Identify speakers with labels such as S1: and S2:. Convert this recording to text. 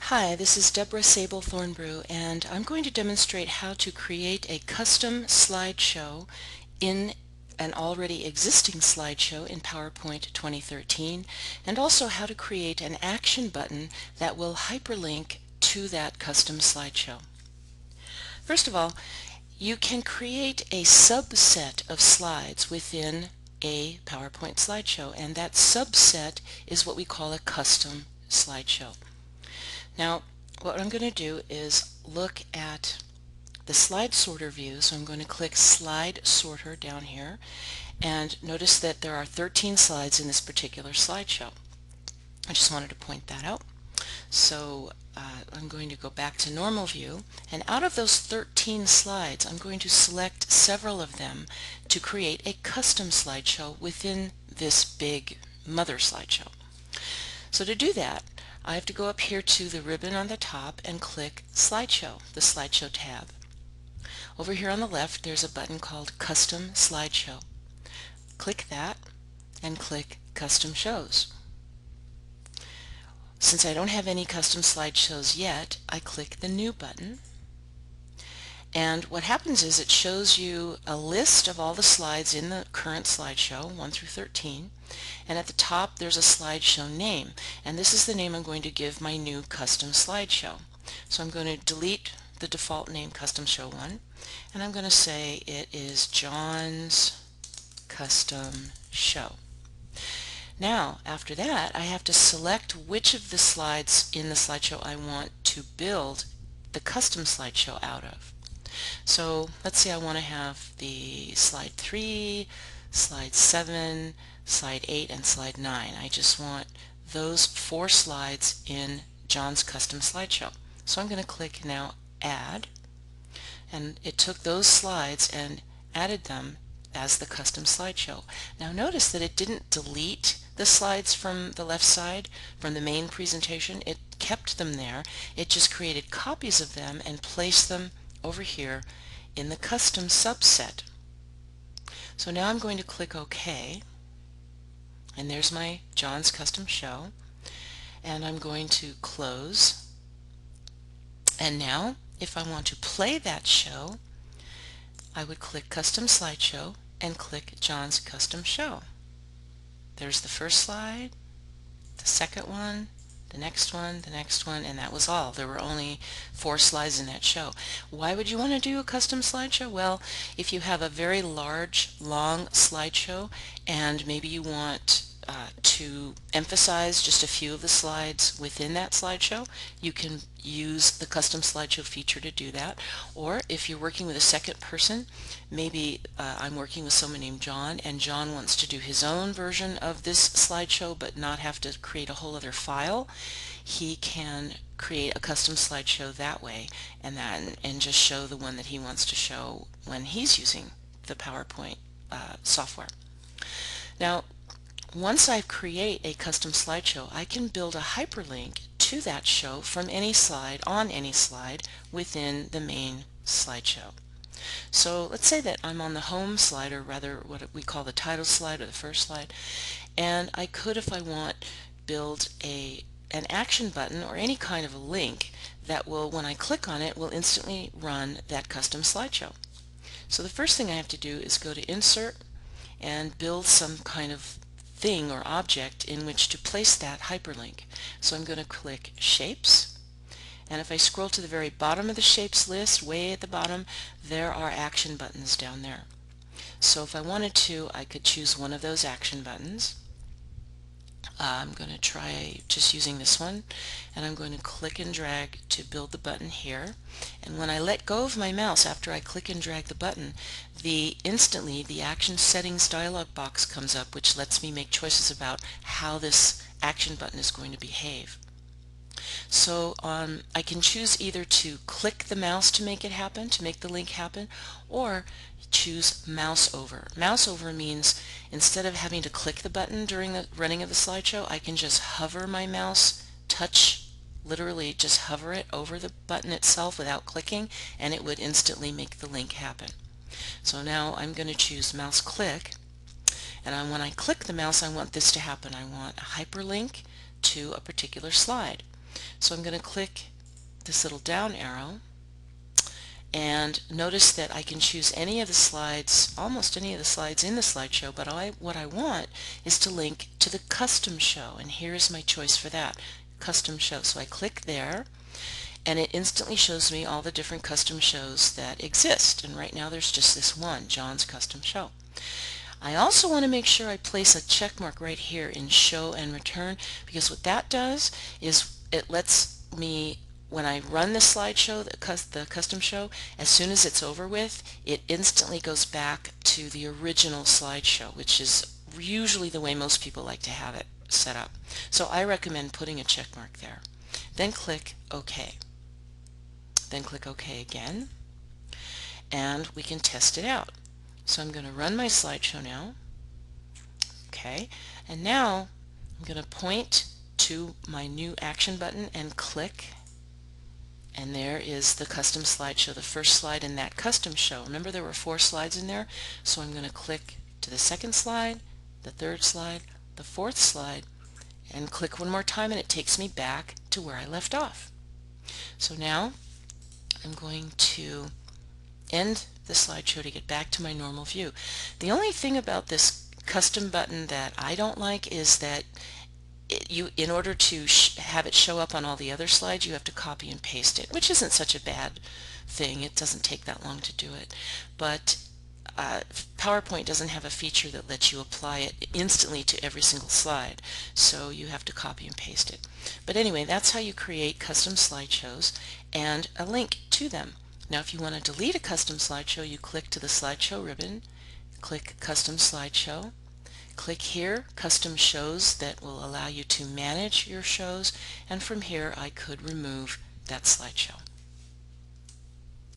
S1: Hi, this is Deborah Sable Thornbrew, and I'm going to demonstrate how to create a custom slideshow in an already existing slideshow in PowerPoint 2013, and also how to create an action button that will hyperlink to that custom slideshow. First of all, you can create a subset of slides within a PowerPoint slideshow, and that subset is what we call a custom slideshow. Now, what I'm going to do is look at the slide sorter view. So I'm going to click Slide Sorter down here, and notice that there are 13 slides in this particular slideshow. I just wanted to point that out. So I'm going to go back to normal view, and out of those 13 slides I'm going to select several of them to create a custom slideshow within this big mother slideshow. So to do that, I have to go up here to the ribbon on the top and click Slideshow, the Slideshow tab. Over here on the left there's a button called Custom Slideshow. Click that and click Custom Shows. Since I don't have any custom slideshows yet, I click the New button. And what happens is it shows you a list of all the slides in the current slideshow, 1 through 13, and at the top there's a slideshow name, and this is the name I'm going to give my new custom slideshow. So I'm going to delete the default name Custom Show 1, and I'm going to say it is John's Custom Show. Now, after that, I have to select which of the slides in the slideshow I want to build the custom slideshow out of. So let's say I want to have the slide 3, slide 7, slide 8, and slide 9. I just want those 4 slides in John's custom slideshow. So I'm going to click now Add, and it took those slides and added them as the custom slideshow. Now notice that it didn't delete the slides from the left side from the main presentation. It kept them there. It just created copies of them and placed them over here in the custom subset. So now I'm going to click OK, and there's my John's Custom Show, and I'm going to close. And now if I want to play that show, I would click Custom Slideshow and click John's Custom Show. There's the first slide, the second one, the next one, the next one, and that was all. There were only 4 slides in that show. Why would you want to do a custom slideshow? Well, if you have a very large, long slideshow and maybe you want to emphasize just a few of the slides within that slideshow, you can use the custom slideshow feature to do that. Or if you're working with a second person, maybe I'm working with someone named John, and John wants to do his own version of this slideshow but not have to create a whole other file, he can create a custom slideshow that way and just show the one that he wants to show when he's using the PowerPoint software. Now, once I create a custom slideshow, I can build a hyperlink to that show from any slide, on any slide, within the main slideshow. So let's say that I'm on the home slide, or rather what we call the title slide or the first slide, and I could, if I want, build an action button or any kind of a link that will, when I click on it, will instantly run that custom slideshow. So the first thing I have to do is go to Insert and build some kind of thing or object in which to place that hyperlink. So I'm going to click Shapes, and if I scroll to the very bottom of the Shapes list, way at the bottom, there are action buttons down there. So if I wanted to, I could choose one of those action buttons. I'm going to try just using this one, and I'm going to click and drag to build the button here. And when I let go of my mouse after I click and drag the button, instantly the action settings dialog box comes up, which lets me make choices about how this action button is going to behave. So I can choose either to click the mouse to make it happen, to make the link happen, or choose mouse over. Mouse over means instead of having to click the button during the running of the slideshow, I can just hover my mouse, literally just hover it over the button itself without clicking, and it would instantly make the link happen. So now I'm going to choose mouse click, and when I click the mouse, I want this to happen. I want a hyperlink to a particular slide. So I'm going to click this little down arrow, and notice that I can choose any of the slides, almost any of the slides in the slideshow, but what I want is to link to the custom show, and here's my choice for that, custom show. So I click there, and it instantly shows me all the different custom shows that exist, and right now there's just this one, John's Custom Show. I also want to make sure I place a check mark right here in show and return, because what that does is it lets me, when I run the slideshow, the custom show, as soon as it's over with, it instantly goes back to the original slideshow, which is usually the way most people like to have it set up. So I recommend putting a check mark there. Then click OK. Then click OK again, and we can test it out. So I'm going to run my slideshow now. Okay, and now I'm going to point to my new action button and click, and there is the custom slideshow, the first slide in that custom show. Remember, there were 4 slides in there, so I'm going to click to the second slide, the third slide, the fourth slide, and click one more time, and it takes me back to where I left off. So now I'm going to end the slideshow to get back to my normal view. The only thing about this custom button that I don't like is that in order to have it show up on all the other slides, you have to copy and paste it, which isn't such a bad thing. It doesn't take that long to do it. But PowerPoint doesn't have a feature that lets you apply it instantly to every single slide, so you have to copy and paste it. But anyway, that's how you create custom slideshows and a link to them. Now if you want to delete a custom slideshow, you click to the slideshow ribbon, click custom slideshow, click here custom shows, that will allow you to manage your shows, and from here I could remove that slideshow.